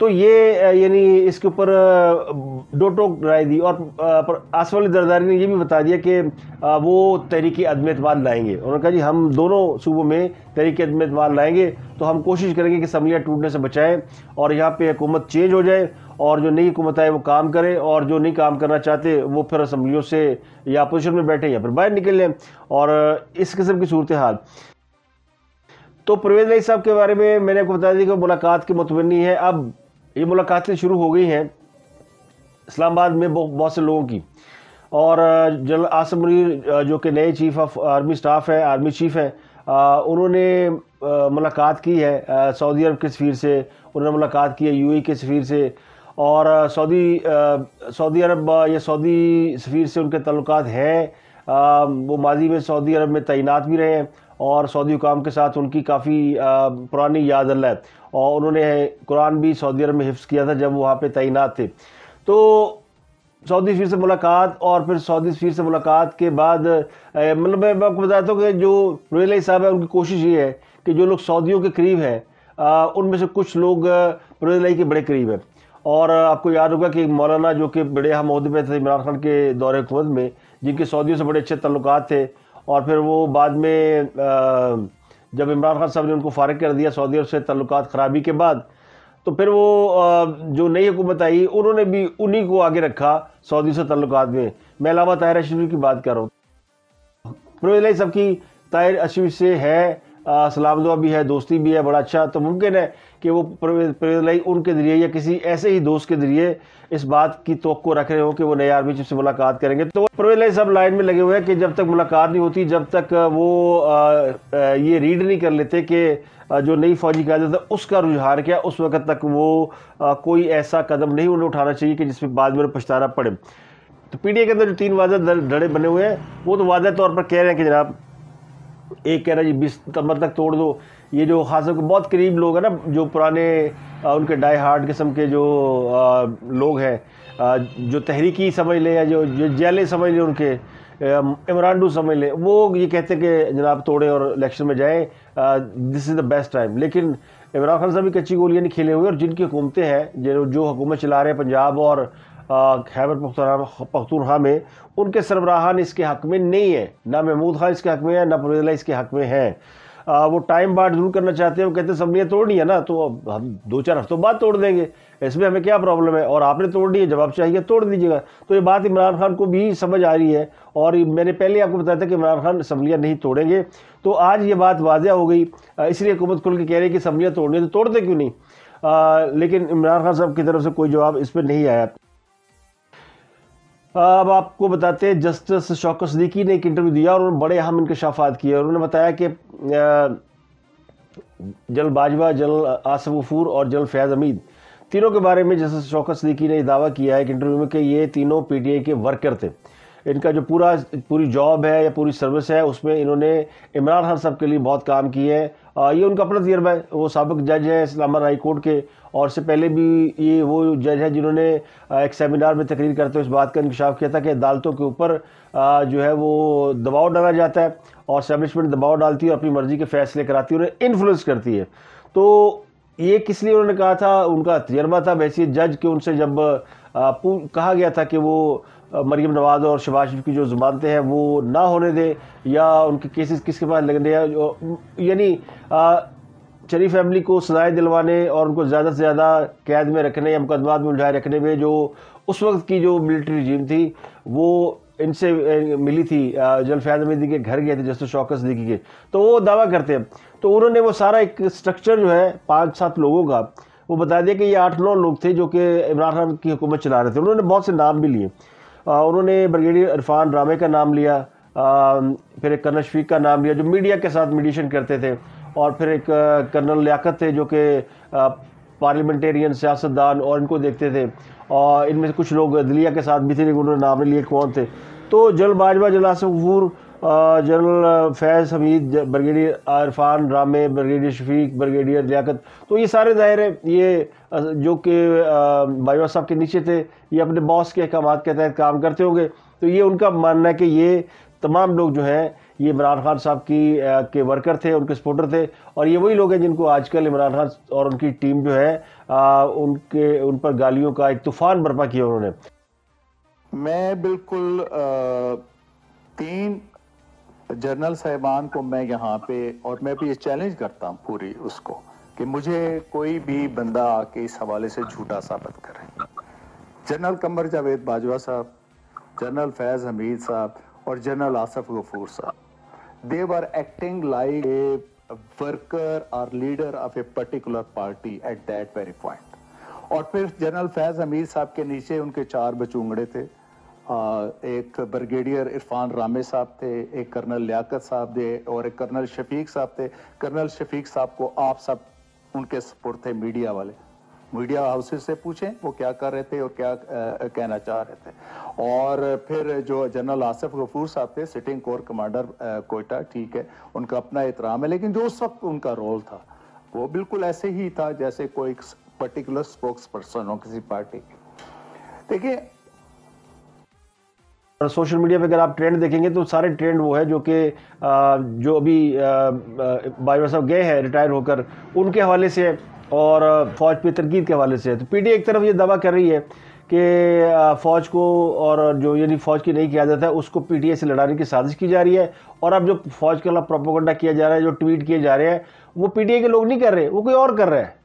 تو یہ یعنی اس کے اوپر دو ٹوک رائے دی، اور آصف علی زرداری نے یہ بھی بتا دیا کہ وہ تحریک عدم اعتماد لائیں گے. انہوں نے کہا جی ہم دونوں صوبوں میں تحریک عدم اعتماد لائیں گے، تو ہم کوشش کریں گے کہ اسمبلیاں ٹوٹنے سے بچائیں اور یہاں پہ حکومت چینج ہو جائے، اور جو نئی حکومت آئے وہ کام کرے، اور جو نہیں کام کرنا چاہتے وہ پھر اسمبلیوں سے یا اپوزیشن میں بیٹھے یا پھر باہر نکل لیں، اور اس قسم کی صورتحال. تو پرویز الہی صاحب کے بارے میں نے آپ کو بتا دیا کہ وہ ملاقات کے متمنی ہیں. اب یہ ملاقاتیں شروع ہو گئی ہیں اسلام آباد میں بہت سے لوگوں کی، اور جنرل عاصم منیر جو کہ نئے چیف آف آرمی سٹاف ہے، آرمی چیف ہیں، انہوں نے ملاقات کی ہے سعودی عرب کے سفیر سے، انہوں نے ملاقات کی ہے یو اے ای کے سفیر سے، اور سعودی عرب یا سعودی سفیر سے ان کے تعلقات ہیں. وہ ماضی میں سعودی عرب میں تعینات بھی رہے ہیں، اور سعودی حکام کے ساتھ ان کی کافی پرانی یاد اللہ ہے، اور انہوں نے قرآن بھی سعودی عرب میں حفظ کیا تھا جب وہاں پہ تعینات تھے. تو سعودی سفیر سے ملاقات، اور پھر سعودی سفیر سے ملاقات کے بعد مطلب میں آپ کو بتاتا ہوں کہ جو پرویز الہی صاحب ہیں ان کی کوشش یہ ہے کہ جو لوگ سعودیوں کے قریب ہیں ان میں سے کچھ لوگ پرویز الہی کے بڑے قریب ہیں. اور آپ کو یاد ہوگا کہ مولانا جو کہ بڑے اہم عہدے پہ تھے عمران خان کے دور حکومت میں، جن کے سعودیوں سے بڑے اچھے تعلقات تھے، اور پھر وہ بعد میں جب عمران خان صاحب نے ان کو فارغ کر دیا سعودی عرب سے تعلقات خرابی کے بعد، تو پھر وہ جو نئی حکومت آئی انہوں نے بھی انہی کو آگے رکھا سعودی سے تعلقات میں. میں علامہ طاہر اشرفی کی بات کر رہا ہوں. پرویز الہی صاحب کی طاہر اشرفی سے ہے سلام دعا بھی ہے، دوستی بھی ہے بڑا اچھا. تو ممکن ہے کہ وہ پرویز الہی ان کے ذریعے یا کسی ایسے ہی دوست کے ذریعے اس بات کی توقع رکھ رہے ہوں کہ وہ نئے آرمی چیف سے ملاقات کریں گے. تو پرویز الہی صاحب لائن میں لگے ہوئے ہیں کہ جب تک ملاقات نہیں ہوتی، جب تک وہ یہ ریڈ نہیں کر لیتے کہ جو نئی فوجی قیادت ہے اس کا رجحان کیا، اس وقت تک وہ کوئی ایسا قدم نہیں انہیں اٹھانا چاہیے کہ جس میں بعد میں پچھتانا پڑے. تو پی ٹی آئی کے اندر جو 3 واضح دھڑے بنے ہوئے ہیں وہ تو واضح طور پر کہہ رہے ہیں کہ جناب، ایک کہہ رہا ہے جی 20 ستمبر تک توڑ دو. یہ جو خاص طور پہ بہت قریب لوگ ہیں نا، جو پرانے ان کے ڈائی ہارڈ قسم کے جو لوگ ہیں، جو تحریکی سمجھ لیں یا جو جیلیں سمجھ لیں، ان کے عمران ڈو سمجھ لیں، وہ یہ کہتے ہیں کہ جناب توڑیں اور الیکشن میں جائیں، دس از دا بیسٹ ٹائم. لیکن عمران خان صاحب بھی کچی گولیاں نہیں کھیلے ہوئے، اور جن کی حکومتیں ہیں جو حکومت چلا رہے ہیں پنجاب اور خیبر پختونخوا میں، ان کے سربراہان اس کے حق میں نہیں ہیں، نہ محمود خان اس کے حق میں ہے، نہ پرویز الہی اس کے حق میں ہیں. وہ ٹائم بعد ضرور کرنا چاہتے ہیں، وہ کہتے ہیں اسمبلیاں توڑنی ہے نا تو ہم 2-4 ہفتوں بعد توڑ دیں گے، اس میں ہمیں کیا پرابلم ہے، اور آپ نے توڑنی ہے، جواب چاہیے توڑ دیجیے گا. تو یہ بات عمران خان کو بھی سمجھ آ رہی ہے، اور میں نے پہلے آپ کو بتایا تھا کہ عمران خان اسمبلیاں نہیں توڑیں گے. تو آج یہ بات واضح ہو گئی، اس لیے حکومت کھل کے کہہ رہی ہے کہ اسمبلیاں توڑنی ہے تو توڑتے کیوں نہیں. لیکن عمران خان صاحب کی طرف سے کوئی جواب اس پہ نہیں آیا. اب آپ کو بتاتے ہیں جسٹس شوکت صدیقی نے ایک انٹرویو دیا اور انہوں نے بڑے اہم انکشافات کیے. انہوں نے بتایا کہ جنرل باجوہ، جنرل آصف غفور اور جنرل فیاض حمید تینوں کے بارے میں جسٹس شوکت صدیقی نے دعویٰ کیا ہے ایک انٹرویو میں کہ یہ تینوں پی ٹی آئی کے ورکر تھے. ان کا جو پوری جاب ہے یا پوری سروس ہے اس میں انہوں نے عمران خان صاحب کے لیے بہت کام کیے ہیں. یہ ان کا اپنا تجربہ ہے. وہ سابق جج ہیں اسلام آباد ہائی کورٹ کے، اور اس سے پہلے بھی یہ وہ جج ہیں جنہوں نے ایک سیمینار میں تقریر کرتے ہوئے اس بات کا انکشاف کیا تھا کہ عدالتوں کے اوپر جو ہے وہ دباؤ ڈالا جاتا ہے، اور اسٹیبلشمنٹ دباؤ ڈالتی ہے اور اپنی مرضی کے فیصلے کراتی ہے، انہیں انفلوئنس کرتی ہے. تو یہ کس لیے انہوں نے کہا تھا، ان کا تجربہ تھا بحیثیت جج کہ ان سے جب کہا گیا تھا کہ وہ مریم نواز اور شہباز شریف کی جو ضمانتیں ہیں وہ نہ ہونے دیں، یا ان کے کیسز کس کے پاس لگنے ہیں، یعنی شریف فیملی کو سزائیں دلوانے اور ان کو زیادہ سے زیادہ قید میں رکھنے یا مقدمات میں الجھائے رکھنے میں جو اس وقت کی جو ملٹری رجیم تھی وہ ان سے ملی تھی. جنرل فیاض حمید کے گھر گئے تھے جسٹس شوکت صدیقی کے، تو وہ دعویٰ کرتے ہیں. تو انہوں نے وہ سارا ایک سٹرکچر جو ہے 5-7 لوگوں کا وہ بتا دیا کہ یہ 8-9 لوگ تھے جو کہ عمران خان کی حکومت چلا رہے تھے. انہوں نے بہت سے نام بھی لیے. انہوں نے بریگیڈیئر عرفان رامے کا نام لیا، پھر ایک کرنل شفیق کا نام لیا جو میڈیا کے ساتھ میڈیشن کرتے تھے، اور پھر ایک کرنل لیاقت تھے جو کہ پارلیمنٹیرین سیاستدان اور ان کو دیکھتے تھے، اور ان میں سے کچھ لوگ عدلیہ کے ساتھ بھی تھے لیکن انہوں نے نام نہیں لیے کون تھے. تو جنرل باجوہ، جنرل آصف غفور، جنرل فیض حمید، بریگیڈیئر عرفان رامے، بریگیڈیئر شفیق، بریگیڈیئر لیاقت، تو یہ سارے ظاہر ہے یہ جو کہ باجوہ صاحب کے نیچے تھے، یہ اپنے باس کے احکامات کے تحت کام کرتے ہوں گے. تو یہ ان کا ماننا ہے کہ یہ تمام لوگ جو ہیں یہ عمران خان صاحب کے ورکر تھے، ان کے سپورٹر تھے، اور یہ وہی لوگ ہیں جن کو آج کل عمران خان اور ان کی ٹیم جو ہے ان پر گالیوں کا ایک طوفان برپا کیا انہوں نے۔ میں بالکل 3 جنرل صاحبان کو میں یہاں پہ، اور میں بھی یہ چیلنج کرتا ہوں پوری اس کو، کہ مجھے کوئی بھی بندہ آ کے اس حوالے سے جھوٹا ثابت کرے۔ جنرل قمر جاوید باجوہ صاحب، جنرل فیض حمید صاحب اور جنرل آصف غفور صاحب، they were acting like a worker or leader of a particular party at that very point۔ اور پھر جنرل فیض حمید صاحب کے نیچے ان کے 4 بچونگڑے تھے، ایک بریگیڈیئر عرفان رامے صاحب تھے، ایک کرنل لیاقت صاحب تھے، اور ایک کرنل شفیق صاحب تھے۔ کرنل شفیق صاحب کو آپ سب ان کے سپورٹ تھے، میڈیا والے، میڈیا ہاؤسز سے پوچھیں وہ کیا کر رہے تھے اور کیا کہنا چاہ رہے تھے۔ اور پھر جو جنرل آصف غفور صاحب تھے، سٹنگ کور کمانڈر کوئٹہ، ٹھیک ہے، ان کا اپنا احترام ہے، لیکن جو اس وقت ان کا رول تھا وہ بالکل ایسے ہی تھا جیسے کوئی پرٹیکولر سپوکس پرسن ہو کسی پارٹی کی۔ دیکھیے سوشل میڈیا پہ اگر آپ ٹرینڈ دیکھیں گے تو سارے ٹرینڈ وہ ہے جو کہ جو ابھی باجوہ صاحب گئے ہیں ریٹائر ہو کر، ان کے حوالے سے اور فوج پہ تنقید کے حوالے سے۔ تو پی ٹی آئی ایک طرف یہ دعویٰ کر رہی ہے کہ فوج کو، اور جو یعنی فوج کی نئی قیادت ہے اس کو پی ٹی آئی سے لڑانے کی سازش کی جا رہی ہے، اور اب جو فوج کے خلاف پروپیگنڈا کیا جا رہا ہے، جو ٹویٹ کیے جا رہے ہیں، وہ پی ٹی آئی کے لوگ نہیں کر رہے، وہ کوئی اور کر رہا ہے۔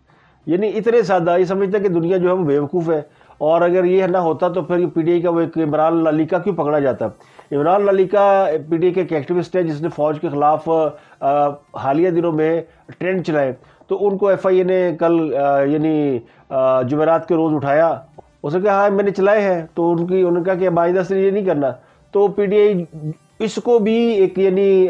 یعنی اتنے سادہ، یہ سمجھتا ہے کہ دنیا جو ہے وہ بیوقوف ہے، اور اگر یہ نہ ہوتا تو پھر پی ٹی آئی کا وہ ایک عمران لالیکا کیوں پکڑا جاتا؟ Imran Lalika P T I کے ایک ایکٹیوسٹ ہے جس نے فوج کے خلاف حالیہ دنوں میں ٹرینڈ چلائے، تو ان کو ایف آئی اے نے کل یعنی جمعرات کے روز اٹھایا، اس نے کہا ہاں میں نے چلائے ہیں، تو انہوں نے کہا کہ اب آئندہ سے یہ نہیں کرنا۔ تو پی ٹی آئی اس کو بھی ایک یعنی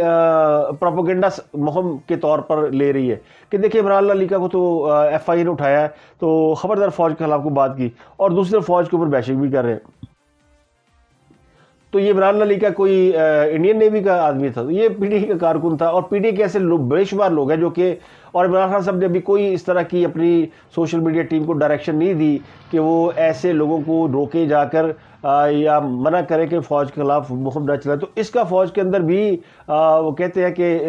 پروپیگنڈا مہم کے طور پر لے رہی ہے کہ دیکھیں عمران لالیکا کو تو ایف آئی اے نے اٹھایا ہے، تو خبردار فوج کے خلاف کو بات کی، اور دوسرے فوج کے اوپر بیشنگ بھی کر رہے ہیں۔ تو یہ عمران لالیکا کوئی انڈین نیوی کا آدمی تھا، یہ پی ٹی آئی کا کارکن تھا، اور پی ٹی آئی کے ایسے بے شمار لوگ ہیں جو کہ، اور عمران خان صاحب نے ابھی کوئی اس طرح کی اپنی سوشل میڈیا ٹیم کو ڈائریکشن نہیں دی کہ وہ ایسے لوگوں کو روکے جا کر یا منع کرے کہ فوج کے خلاف مہم نہ چلائے۔ تو اس کا فوج کے اندر بھی وہ کہتے ہیں کہ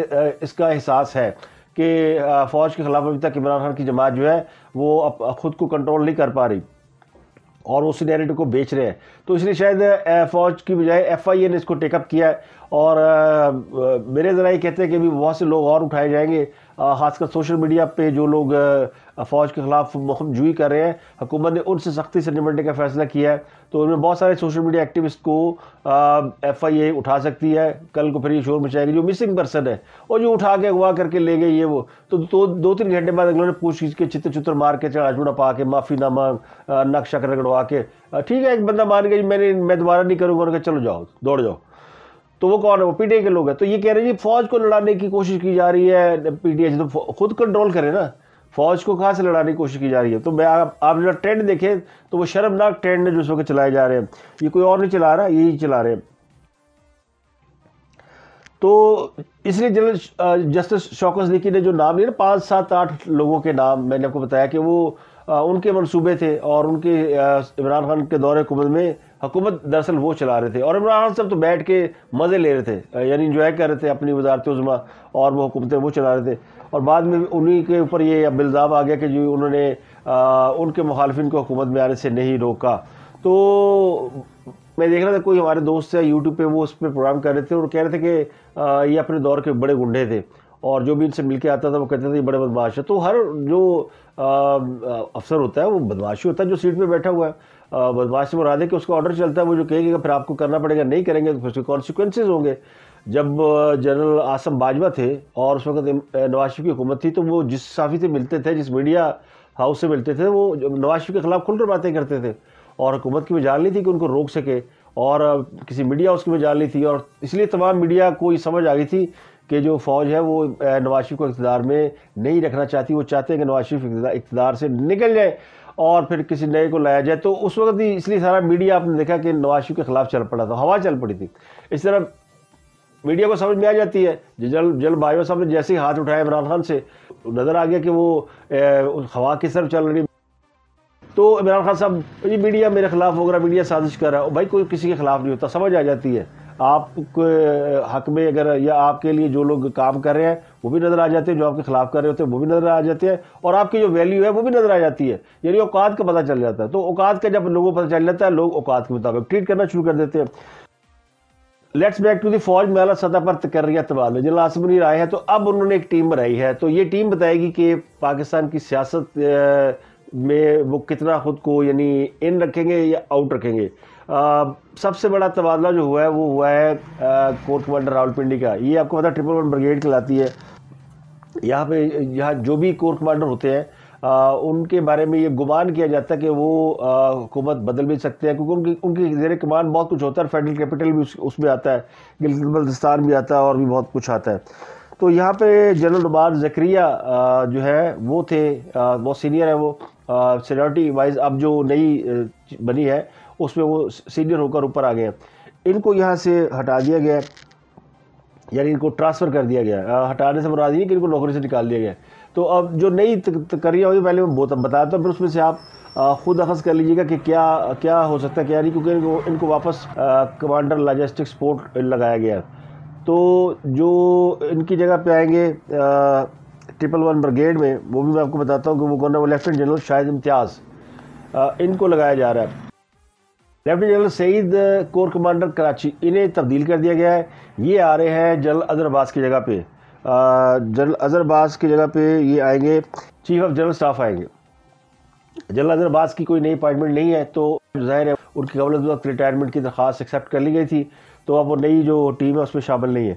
اس کا احساس ہے کہ فوج کے خلاف ابھی تک عمران خان کی جماعت جو ہے وہ خود کو کنٹرول نہیں کر پا رہی، اور اسی نیریٹو کو بیچ رہے ہیں۔ تو اس لیے شاید فوج کی بجائے ایف آئی اے نے اس کو ٹیک اپ کیا ہے، اور میرے ذرائع کہتے ہیں کہ بھی بہت سے لوگ اور اٹھائے جائیں گے، خاص کر سوشل میڈیا پہ جو لوگ فوج کے خلاف مہم جوئی کر رہے ہیں، حکومت نے ان سے سختی سے نمٹنے کا فیصلہ کیا ہے، تو ان میں بہت سارے سوشل میڈیا ایکٹیوسٹ کو ایف آئی اے اٹھا سکتی ہے، کل کو پھر یہ شور مچائے گی جو مسنگ پرسن ہے، اور جو اٹھا کے اغوا کر کے لے گئے یہ وہ، تو 2-3 گھنٹے بعد اگلوں نے پوچھ کے چتر چتر مار کے چڑھا چوڑا پا کے معافی نامہ نقشہ رگڑوا کے، ٹھیک ہے ایک بندہ مان گیا میں دوبارہ نہیں کروں گا، انہوں نے کہا چلو جاؤ دوڑ جاؤ۔ تو وہ کون ہے؟ وہ پی ٹی آئی کے لوگ ہیں۔ تو یہ کہہ رہے ہیں جی فوج کو لڑانے کی کوشش کی جا رہی ہے پی ٹی آئی، تو خود کنٹرول کرے نا، فوج کو کہاں سے لڑانے کی کوشش کی جا رہی ہے؟ تو میں آپ جو ٹرینڈ دیکھیں تو وہ شرمناک ٹرینڈ ہے جو اس وقت چلائے جا رہے ہیں، یہ کوئی اور نہیں چلا رہا، یہی چلا رہے ہیں۔ تو اس لیے جنرل جسٹس شوکت صدیقی نے جو نام لیے نا 5, 7, 8 لوگوں کے نام میں نے آپ کو بتایا کہ وہ ان کے منصوبے تھے، اور ان کے عمران خان کے دور حکومت میں حکومت دراصل وہ چلا رہے تھے، اور عمران خان صاحب تو بیٹھ کے مزے لے رہے تھے، یعنی انجوائے کر رہے تھے اپنی وزارت عظمیٰ، اور وہ حکومتیں وہ چلا رہے تھے، اور بعد میں انہی کے اوپر یہ اب الزام آ گیا کہ جو انہوں نے ان کے مخالفین کو حکومت میں آنے سے نہیں روکا۔ تو میں دیکھ رہا تھا کوئی ہمارے دوست ہے یوٹیوب پہ، وہ اس پہ پروگرام کر رہے تھے، اور کہہ رہے تھے کہ یہ اپنے دور کے بڑے گنڈے تھے، اور جو بھی ان سے مل کے آتا تھا وہ کہتے تھے یہ بڑے بدماش ہے۔ تو ہر جو افسر ہوتا ہے وہ بدماشی ہوتا ہے، جو سیٹ پہ بیٹھا ہوا ہے، بدماش سے مراد ہے کہ اس کا آرڈر چلتا ہے، وہ جو کہے گا پھر آپ کو کرنا پڑے گا، نہیں کریں گے تو پھر اس کے کانسیکوینسز ہوں گے۔ جب جنرل آصم باجوہ تھے اور اس وقت نواز شریف کی حکومت تھی، تو وہ جس صحافی سے ملتے تھے، جس میڈیا ہاؤس سے ملتے تھے، وہ نواز شریف کے خلاف کھل کر باتیں کرتے تھے، اور حکومت کی مجال نہیں تھی کہ ان کو روک سکے، اور کسی میڈیا ہاؤس کی مجال نہیں تھی، اور اس لیے تمام میڈیا کو یہ سمجھ آ گئی تھی کہ جو فوج ہے وہ نواز شریف کو اقتدار میں نہیں رکھنا چاہتی، وہ چاہتے ہیں کہ نواز شریف اقتدار سے نکل جائے اور پھر کسی نئے کو لایا جائے۔ تو اس وقت ہی اس لیے سارا میڈیا آپ نے دیکھا کہ نواز شریف کے خلاف چل پڑا تھا، ہوا چل پڑی تھی۔ اس طرح میڈیا کو سمجھ میں آ جاتی ہے، جنرل باجوہ صاحب نے جیسے ہی ہاتھ اٹھایا عمران خان سے، نظر آ گیا کہ وہ ہوا کس طرف چل رہی، تو عمران خان صاحب یہ میڈیا میرے خلاف وغیرہ، میڈیا سازش کر رہا ہے، بھائی کوئی کسی کے خلاف نہیں ہوتا، سمجھ آ جاتی ہے۔ آپ کے حق میں اگر یا آپ کے لیے جو لوگ کام کر رہے ہیں وہ بھی نظر آ جاتے ہیں, جو آپ کے خلاف کر رہے ہوتے ہیں وہ بھی نظر آ جاتے ہیں, اور آپ کی جو ویلیو ہے وہ بھی نظر آ جاتی ہے. یعنی اوقات کا پتہ چل جاتا ہے. تو اوقات کا جب لوگوں کو پتہ چل جاتا ہے, لوگ اوقات کے مطابق ٹریٹ کرنا شروع کر دیتے ہیں. لیٹس بیک ٹو دی فوج میں اعلیٰ سطح پر تقرریہ تبادلے. جنرل عاصم منیر آئے ہیں تو اب انہوں نے ایک ٹیم بنائی ہے, تو یہ ٹیم بتائے گی کہ پاکستان کی سیاست میں وہ کتنا خود کو یعنی ان رکھیں گے یا آؤٹ رکھیں گے. سب سے بڑا تبادلہ جو ہوا ہے وہ ہوا ہے کور کمانڈر راولپنڈی کا. یہ آپ کو پتا 111 بریگیڈ کہلاتی ہے. یہاں جو بھی کور کمانڈر ہوتے ہیں ان کے بارے میں یہ گمان کیا جاتا ہے کہ وہ حکومت بدل بھی سکتے ہیں, کیونکہ ان کی زیر کمان بہت کچھ ہوتا ہے. فیڈرل کیپٹل بھی اس میں آتا ہے, گلگت بلتستان بھی آتا ہے, اور بھی بہت کچھ آتا ہے. تو یہاں پہ جنرل نعمان زکریا جو ہے وہ تھے, بہت سینئر ہیں وہ سینیورٹی وائز. اب جو نئی بنی ہے اس میں وہ سینئر ہو کر اوپر آ گئے ہیں. ان کو یہاں سے ہٹا دیا گیا, یعنی ان کو ٹرانسفر کر دیا گیا. ہٹانے سے مراد یہ کہ ان کو نوکری سے نکال دیا گیا. تو اب جو نئی تقرریہ ہوئی پہلے میں بتاتا ہوں, پھر اس میں سے آپ خود اخذ کر لیجیے گا کہ کیا ہو سکتا ہے کیا نہیں, کیونکہ ان کو واپس کمانڈر لاجسٹک سپورٹ لگایا گیا. تو جو ان کی جگہ پہ آئیں گے 111 بریگیڈ میں, وہ بھی میں آپ کو بتاتا ہوں کہ وہ کون ہے. وہ لیفٹیننٹ جنرل شاہد امتیاز, ان کو لگایا جا رہا ہے. لیفٹیننٹ جنرل سعید کور کمانڈر کراچی, انہیں تبدیل کر دیا گیا ہے. یہ آ رہے ہیں جنرل اظہر عباس کی جگہ پہ. جنرل اظہر عباس کی جگہ پہ یہ آئیں گے, چیف آف جنرل اسٹاف آئیں گے. جنرل اظہر عباس کی کوئی نئی اپائنٹمنٹ نہیں ہے, تو ظاہر ہے ان کی قبل از وقت ریٹائرمنٹ کی درخواست ایکسیپٹ کر لی گئی تھی, تو اب وہ نئی جو ٹیم ہے اس میں شامل نہیں ہے.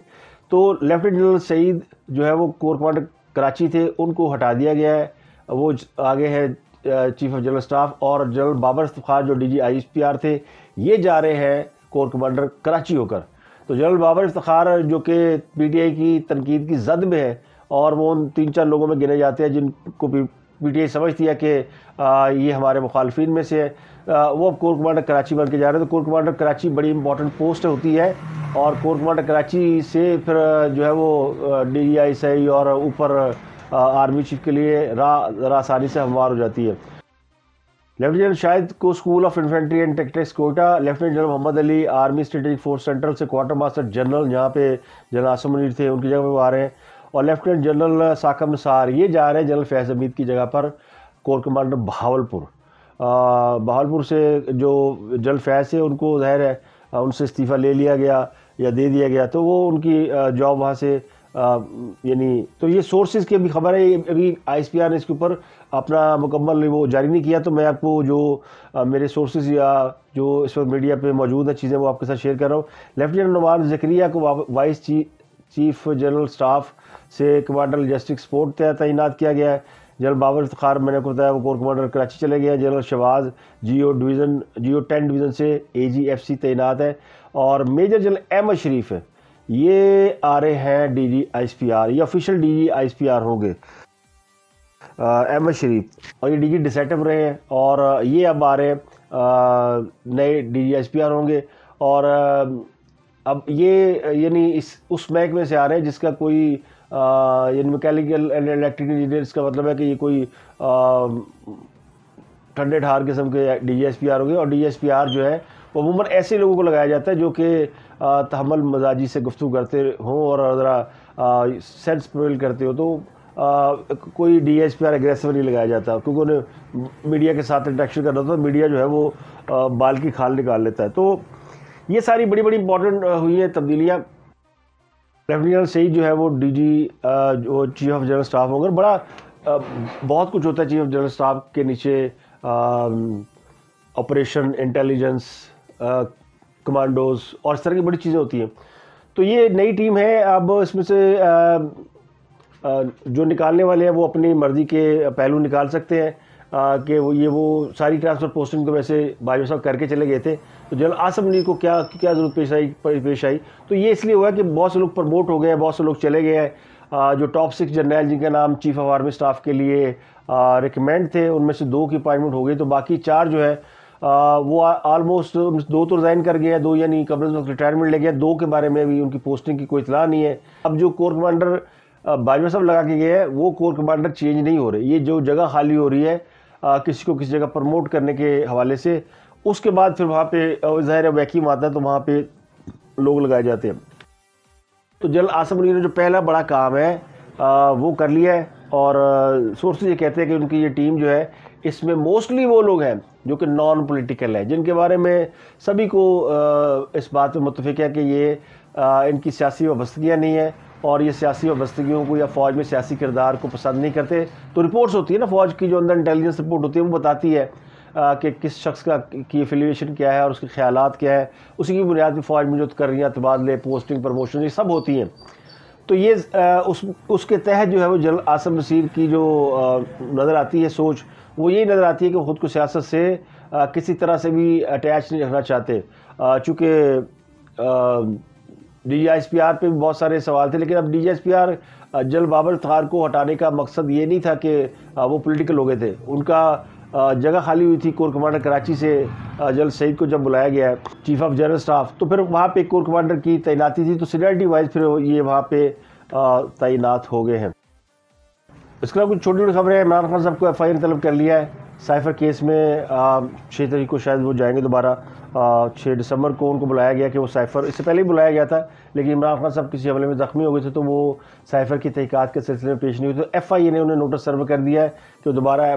تو لیفٹیننٹ جنرل سعید جو ہے وہ کور کمانڈر کراچی تھے, ان کو ہٹا دیا گیا ہے. وہ آگے ہے چیف آف جنرل اسٹاف. اور جنرل بابر افتخار جو DG ISPR تھے, یہ جا رہے ہیں کور کمانڈر کراچی ہو کر. تو جنرل بابر افتخار جو کہ PTI کی تنقید کی زد میں ہے, اور وہ ان 3-4 لوگوں میں گنے جاتے ہیں جن کو PTI سمجھتی ہے کہ یہ ہمارے مخالفین میں سے ہے, وہ اب کور کمانڈر کراچی بن کے جا رہے ہیں. تو کور کمانڈر کراچی بڑی امپورٹنٹ پوسٹ ہوتی ہے, اور کور کمانڈر کراچی سے پھر جو ہے وہ DG ISI اور اوپر آرمی چیف کے لیے راہ آسانی سے ہموار ہو جاتی ہے. لیفٹیننٹ جنرل شاہد کو school of infantry and tactics Quetta. Lieutenant general Muhammad Ali army strategic force central سے کوارٹر ماسٹر جنرل, جہاں پہ جنرل عاصم منیر تھے ان کی جگہ پہ وہ آ رہے ہیں. اور لیفٹیننٹ جنرل ثاقب نثار, یہ جا رہے ہیں جنرل فیض حمید کی جگہ پر کور کمانڈر بہاولپور. بہاولپور سے جو جنرل فیض تھے ان کو ظاہر ہے ان سے استعفیٰ لے لیا گیا یا دے دیا گیا, تو وہ ان کی جاب وہاں سے یعنی. تو یہ سورسز کی ابھی خبر ہے, ابھی ISPR نے اس کے اوپر اپنا مکمل وہ جاری نہیں کیا. تو میں آپ کو جو میرے سورسز یا جو اس وقت میڈیا پہ موجود ہیں چیزیں وہ آپ کے ساتھ شیئر کر رہا ہوں. لیفٹیننٹ نعمان زکریا کو وائس چیف جنرل اسٹاف سے کمانڈر لاجسٹک سپورٹ تعینات کیا گیا ہے. جنرل بابر افتخار میں نے کو بتایا وہ کور کمانڈر کراچی چلے گئے ہیں. جنرل شہباز GO 10 ڈویژن سے AGFC تعینات ہے. اور میجر جنرل احمد شریف ہے, یہ آ رہے ہیں DG ISPR, یہ آفیشیل DG ISPR ہوں گے احمد شریف, اور یہ DG ڈسیٹو رہے ہیں, اور یہ اب آ رہے ہیں نئے DG ISPR ہوں گے. اور اب یہ یعنی اس محکمے سے آ رہے ہیں جس کا کوئی یعنی میکینیکل اینڈ الیکٹریکل انجینئرس کا مطلب ہے کہ یہ کوئی ٹھنڈے ٹھار قسم کے DG ISPR ہوں گے. اور DG ISPR جو ہے وہ عموماً ایسے لوگوں کو لگایا جاتا ہے جو کہ تحمل مزاجی سے گفتگو کرتے ہوں اور ذرا سینس پرویل کرتے ہو. تو کوئی DG ISPR اگریسو نہیں لگایا جاتا, کیونکہ انہیں میڈیا کے ساتھ انٹریکشن کرنا ہوتا ہے. میڈیا جو ہے وہ بال کی کھال نکال لیتا ہے. تو یہ ساری بڑی بڑی امپورٹنٹ ہوئی ہیں تبدیلیاں. لیفٹیننٹ جنرل سعید جو ہے وہ DG جو چیف آف جنرل اسٹاف ہوں گے. بڑا بہت کچھ ہوتا ہے چیف آف جنرل اسٹاف کے نیچے, آپریشن, انٹیلیجنس, کمانڈوز اور اس طرح کی بڑی چیزیں ہوتی ہیں. تو یہ نئی ٹیم ہے. اب اس میں سے جو نکالنے والے ہیں وہ اپنی مرضی کے پہلو نکال سکتے ہیں کہ وہ ساری ٹرانسفر پوسٹنگ تو ویسے باجوہ صاحب کر کے چلے گئے تھے. تو جنرل عاصم منیر کو کیا ضرورت پیش آئی. تو یہ اس لیے ہوا کہ بہت سے لوگ پروموٹ ہو گئے ہیں, بہت سے لوگ چلے گئے ہیں. جو ٹاپ 6 جرنیل جن کا نام چیف آف آرمی اسٹاف کے لیے ریکمینڈ تھے, ان میں سے 2 کی اپائنٹمنٹ ہو گئی. تو باقی 4 جو ہے وہ آلموسٹ 2 تو ریزائن کر گئے ہیں, 2 یعنی قبل وقت ریٹائرمنٹ لے گئے. 2 کے بارے میں بھی ان کی پوسٹنگ کی کوئی اطلاع نہیں ہے. اب جو کور کمانڈر باجوہ صاحب لگا کے گئے ہیں وہ کور کمانڈر چینج نہیں ہو رہے. یہ جو جگہ خالی ہو رہی ہے کسی کو کسی جگہ پروموٹ کرنے کے حوالے سے, اس کے بعد پھر وہاں پہ ظاہر ہے ویکیوم آتا ہے, تو وہاں پہ لوگ لگائے جاتے ہیں. تو جنرل عاصم منیر نے جو پہلا بڑا کام ہے وہ کر لیا ہے, اور سورسز یہ کہتے ہیں کہ ان کی یہ ٹیم جو ہے اس میں موسٹلی وہ لوگ ہیں جو کہ نان پولیٹیکل ہیں, جن کے بارے میں سبھی کو اس بات پہ متفق ہے کہ یہ ان کی سیاسی وابستگیاں نہیں ہیں, اور یہ سیاسی وابستگیوں کو یا فوج میں سیاسی کردار کو پسند نہیں کرتے. تو رپورٹس ہوتی ہے نا فوج کی, جو اندر انٹیلیجنس رپورٹ ہوتی ہے وہ بتاتی ہے کہ کس شخص کی افیلیشن کیا ہے اور اس کے خیالات کیا ہے, اسی کی بنیاد پہ فوج میں جو تقرریاں, تبادلے, پوسٹنگ, پروموشن یہ سب ہوتی ہیں. تو یہ اس کے تحت جو ہے وہ جنرل عاصم نصیر کی جو نظر آتی ہے سوچ, وہ یہی نظر آتی ہے کہ خود کو سیاست سے کسی طرح سے بھی اٹیچ نہیں رکھنا چاہتے. چونکہ D G S P R پہ بھی بہت سارے سوال تھے, لیکن اب D G S P R general Babar Iftikhar کو ہٹانے کا مقصد یہ نہیں تھا کہ وہ پولیٹیکل ہو گئے تھے. ان کا جگہ خالی ہوئی تھی کور کمانڈر کراچی سے جنرل سعید کو جب بلایا گیا ہے چیف آف جنرل اسٹاف, تو پھر وہاں پہ کور کمانڈر کی تعیناتی تھی, تو سینیئرٹی وائز پھر یہ وہاں پہ تعینات ہو گئے ہیں. اس کے علاوہ کچھ چھوٹی چھوٹی خبریں. عمران خان صاحب کو ایف آئی آر طلب کر لیا ہے سائفر کیس میں. 6 تاریخ کو شاید وہ جائیں گے دوبارہ. 6 دسمبر کو ان کو بلایا گیا کہ وہ سائفر, اس سے پہلے ہی بلایا گیا تھا لیکن عمران خان صاحب کسی حملے میں زخمی ہو گئے تھے تو وہ سائفر کی تحقیقات کے سلسلے میں پیش نہیں ہوئی. تو ایف آئی اے نے انہیں نوٹس سرو کر دیا ہے کہ دوبارہ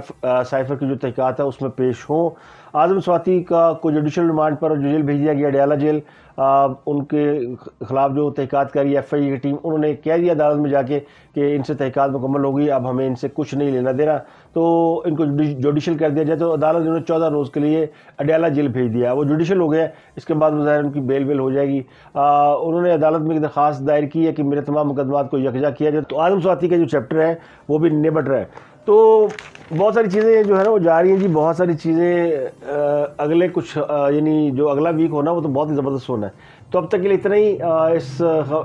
سائفر کی جو تحقیقات ہے اس میں پیش ہوں. اعظم سواتی کو جوڈیشل ریمانڈ پر جو جیل بھیج دیا گیا اڈیالہ جیل, ان کے خلاف جو تحقیقات کری ایف آئی اے کی ٹیم, انہوں نے کہہ دیا عدالت میں جا کے کہ ان سے تحقیقات مکمل ہو گئی, اب ہمیں ان سے کچھ نہیں لینا دینا, تو ان کو جوڈیشل کر دیا جائے. تو عدالت نے 14 روز کے لیے اڈیالہ جیل بھیج دیا, وہ جوڈیشل ہو گیا. اس کے بعد بظاہر ان کی بیل ہو جائے گی. انہوں نے عدالت میں ایک درخواست دائر کی ہے کہ میرے تمام مقدمات کو یکجا کیا جائے. تو اعظم سواتی کا جو چیپٹر ہے وہ بھی نبٹ رہا ہے. تو بہت ساری چیزیں جو ہے نا وہ جا رہی ہیں جی, بہت ساری چیزیں. اگلے کچھ یعنی جو اگلا ویک ہونا وہ تو بہت ہی زبردست ہونا ہے. تو اب تک کے لیے اتنا ہی.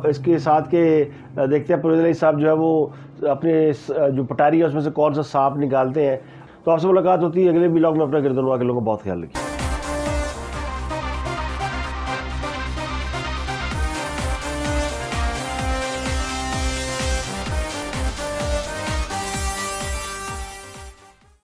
اس کے ساتھ کے دیکھتے ہیں پرویز علی صاحب جو ہے وہ اپنے جو پٹاری ہے اس میں سے کون سا سانپ نکالتے ہیں. تو آپ سے ملاقات ہوتی ہے اگلے ولاگ میں. اپنا گردنوا کے لوگوں کا بہت خیال رکھیے.